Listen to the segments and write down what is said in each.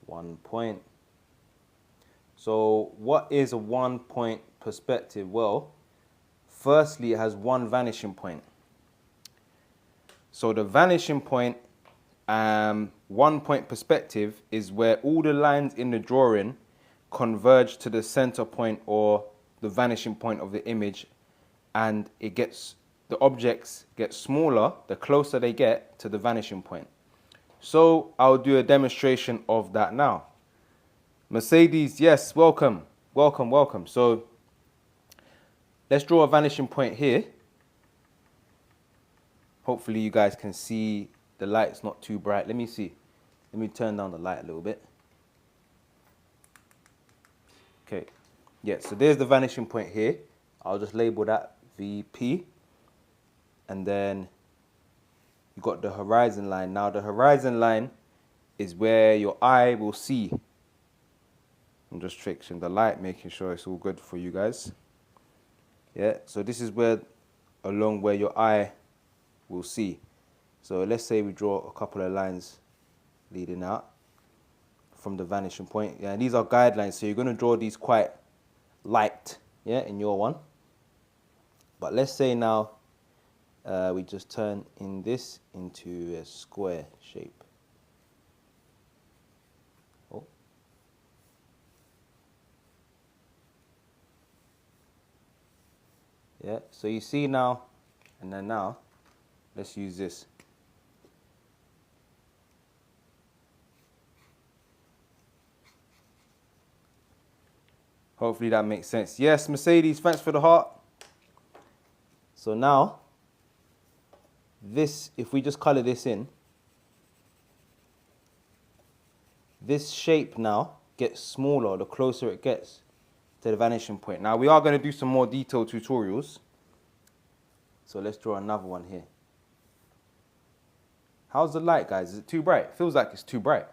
1 point. So what is a 1 point perspective? Well, firstly, it has one vanishing point. So the vanishing point, 1 point perspective is where all the lines in the drawing converge to the center point or the vanishing point of the image, and the objects get smaller the closer they get to the vanishing point. So I'll do a demonstration of that now. Mercedes, yes, welcome, welcome, welcome. So let's draw a vanishing point here. Hopefully you guys can see the light's not too bright. Let me see. Let me turn down the light a little bit. Okay, yeah, so there's the vanishing point here. I'll just label that VP. And then you got the horizon line. Now the horizon line is where your eye will see. I'm just fixing the light, making sure it's all good for you guys. Yeah, so this is along where your eye will see. So let's say we draw a couple of lines leading out from the vanishing point. Yeah, and these are guidelines, so you're going to draw these quite light, yeah, in your one. But let's say now we just turn this into a square shape. Oh. Yeah, so you see now, and then now, let's use this. Hopefully that makes sense. Yes, Mercedes, thanks for the heart. So now, this, if we just color this in, this shape now gets smaller the closer it gets to the vanishing point. Now we are going to do some more detailed tutorials. So let's draw another one here. How's the light, guys? Is it too bright? Feels like it's too bright.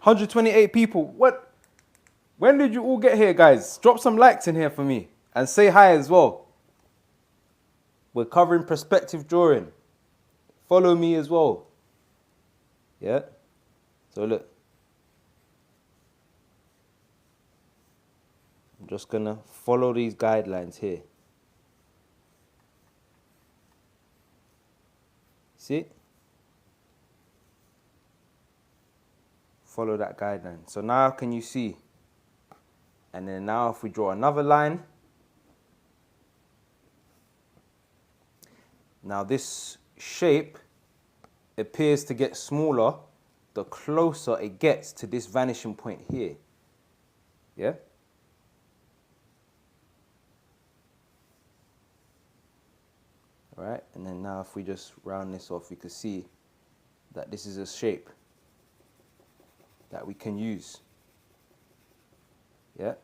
128 people. What? When did you all get here, guys? Drop some likes in here for me. And say hi as well. We're covering perspective drawing. Follow me as well. Yeah? So look. I'm just going to follow these guidelines here. See? Follow that guideline. So now can you see? And then now if we draw another line. Now this shape appears to get smaller the closer it gets to this vanishing point here. Yeah? All right, and then now if we just round this off, we can see that this is a shape that we can use. Yeah?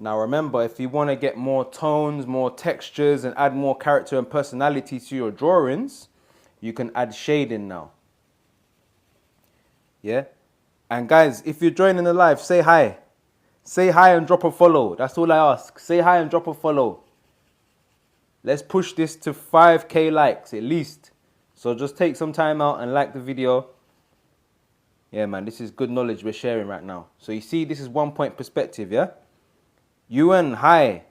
Now remember, if you want to get more tones, more textures, and add more character and personality to your drawings, you can add shading now. Yeah? And guys, if you're joining the live, say hi. Say hi and drop a follow. That's all I ask. Say hi and drop a follow. Let's push this to 5K likes at least. So just take some time out and like the video. Yeah, man, this is good knowledge we're sharing right now. So you see, this is 1 point perspective, yeah? Ewan, hi.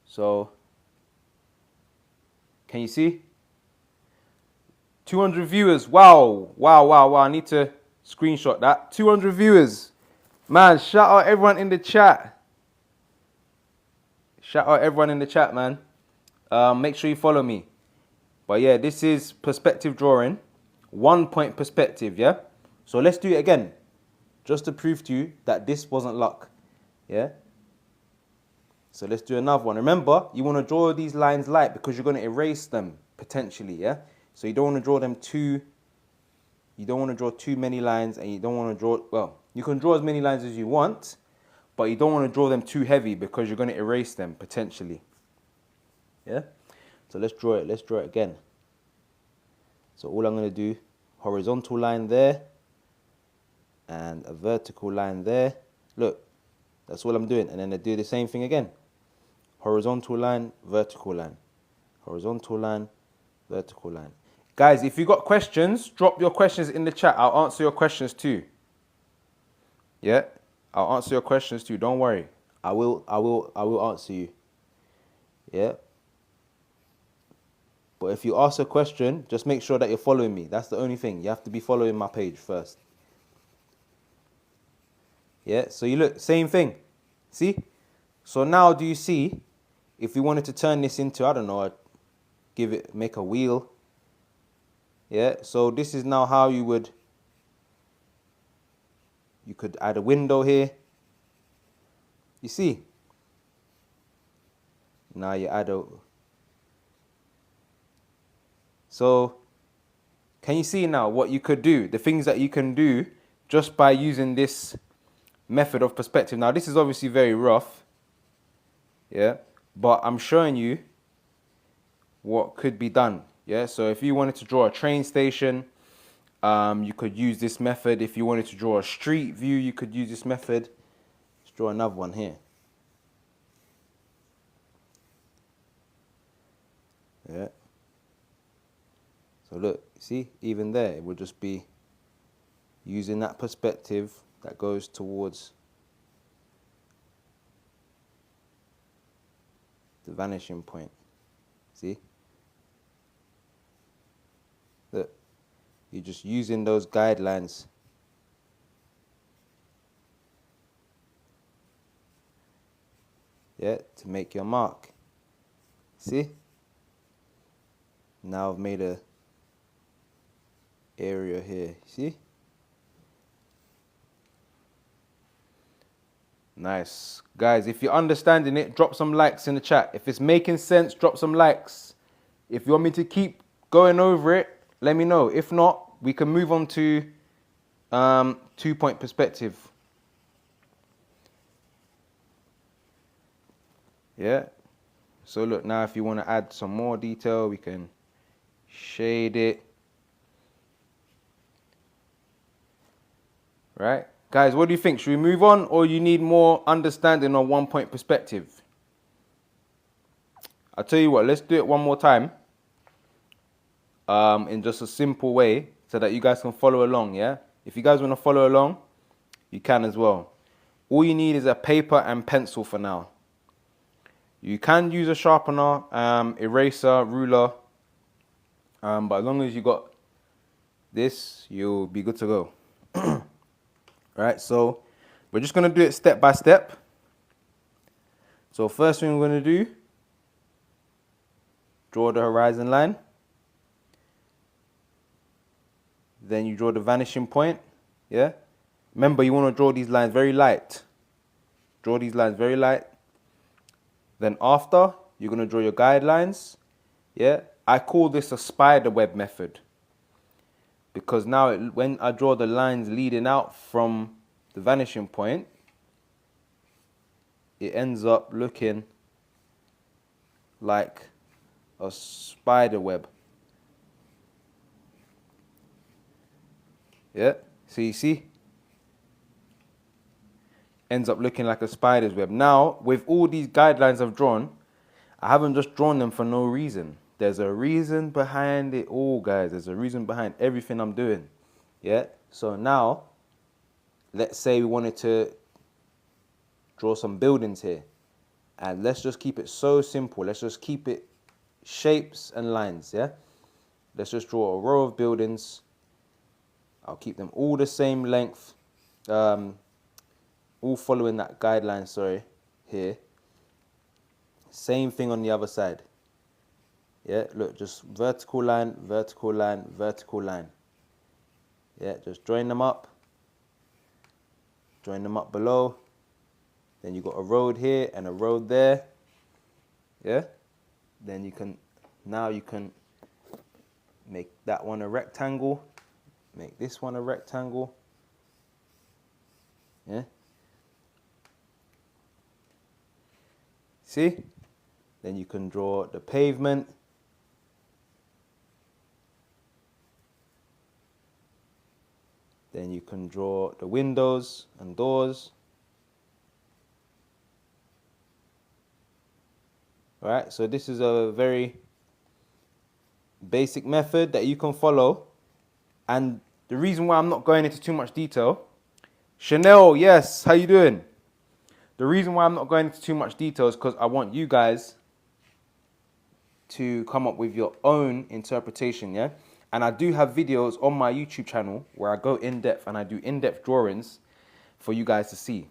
So, can you see? 200 viewers. Wow, wow, wow, wow. I need to screenshot that. 200 viewers. Man, shout out everyone in the chat. Shout out everyone in the chat, man. Make sure you follow me. But yeah, this is perspective drawing. 1 point perspective, yeah? So let's do it again. Just to prove to you that this wasn't luck. Yeah? So let's do another one. Remember, you want to draw these lines light because you're going to erase them potentially, yeah? So you don't want to draw them too... You don't want to draw too many lines, and you don't want to draw... Well, you can draw as many lines as you want, but you don't want to draw them too heavy because you're going to erase them potentially. Yeah? So let's draw it. Let's draw it again. So all I'm going to do, horizontal line there, and a vertical line there. Look, that's all I'm doing. And then I do the same thing again. Horizontal line, vertical line. Horizontal line, vertical line. Guys, if you got questions, drop your questions in the chat. I'll answer your questions too. Yeah, I'll answer your questions too. Don't worry. I will answer you. Yeah. But if you ask a question, just make sure that you're following me. That's the only thing. You have to be following my page first. Yeah, so you look, same thing. See? So now do you see, if we wanted to turn this into, I don't know, make a wheel. Yeah, so this is now how you could add a window here. You see? Now you add a, so can you see now what you could do? The things that you can do just by using this method of perspective. Now this is obviously very rough. Yeah, but I'm showing you what could be done. Yeah, so if you wanted to draw a train station, you could use this method. If you wanted to draw a street view, you could use this method. Let's draw another one here. Yeah. So look, see, even there, it would just be using that perspective that goes towards the vanishing point. See? Look, you're just using those guidelines. Yeah, to make your mark. See? Now I've made a area here. See? Nice. Guys, if you're understanding it, drop some likes in the chat. If it's making sense, drop some likes. If you want me to keep going over it, let me know. If not, we can move on to 2-point perspective. Yeah. So look, now if you want to add some more detail, we can shade it. Right? Guys, what do you think? Should we move on, or you need more understanding on 1-point perspective? I'll tell you what, let's do it one more time. In just a simple way so that you guys can follow along, yeah? If you guys want to follow along, you can as well. All you need is a paper and pencil for now. You can use a sharpener, eraser, ruler, but as long as you got this, you'll be good to go. Right, so we're just going to do it step by step. So first thing we're going to do, draw the horizon line. Then you draw the vanishing point, yeah? Remember, you want to draw these lines very light. Draw these lines very light. Then after, you're going to draw your guidelines, yeah? I call this a spider web method, because now when I draw the lines leading out from the vanishing point, it ends up looking like a spider web. Yeah, so you see, ends up looking like a spider's web. Now, with all these guidelines I've drawn, I haven't just drawn them for no reason. There's a reason behind it all, guys. There's a reason behind everything I'm doing. Yeah, so now, let's say we wanted to draw some buildings here. And let's just keep it so simple. Let's just keep it shapes and lines, yeah? Let's just draw a row of buildings. I'll keep them all the same length, all following that guideline, sorry, here. Same thing on the other side. Yeah, look, just vertical line, vertical line, vertical line. Yeah, just join them up below. Then you got a road here and a road there. Yeah, then you can make that one a rectangle. Make this one a rectangle. Yeah. See? Then you can draw the pavement. Then you can draw the windows and doors. All right, so this is a very basic method that you can follow. And the reason why I'm not going into too much detail, Chanel, yes, how you doing? The reason why I'm not going into too much detail is because I want you guys to come up with your own interpretation, yeah? And I do have videos on my YouTube channel where I go in depth and I do in-depth drawings for you guys to see.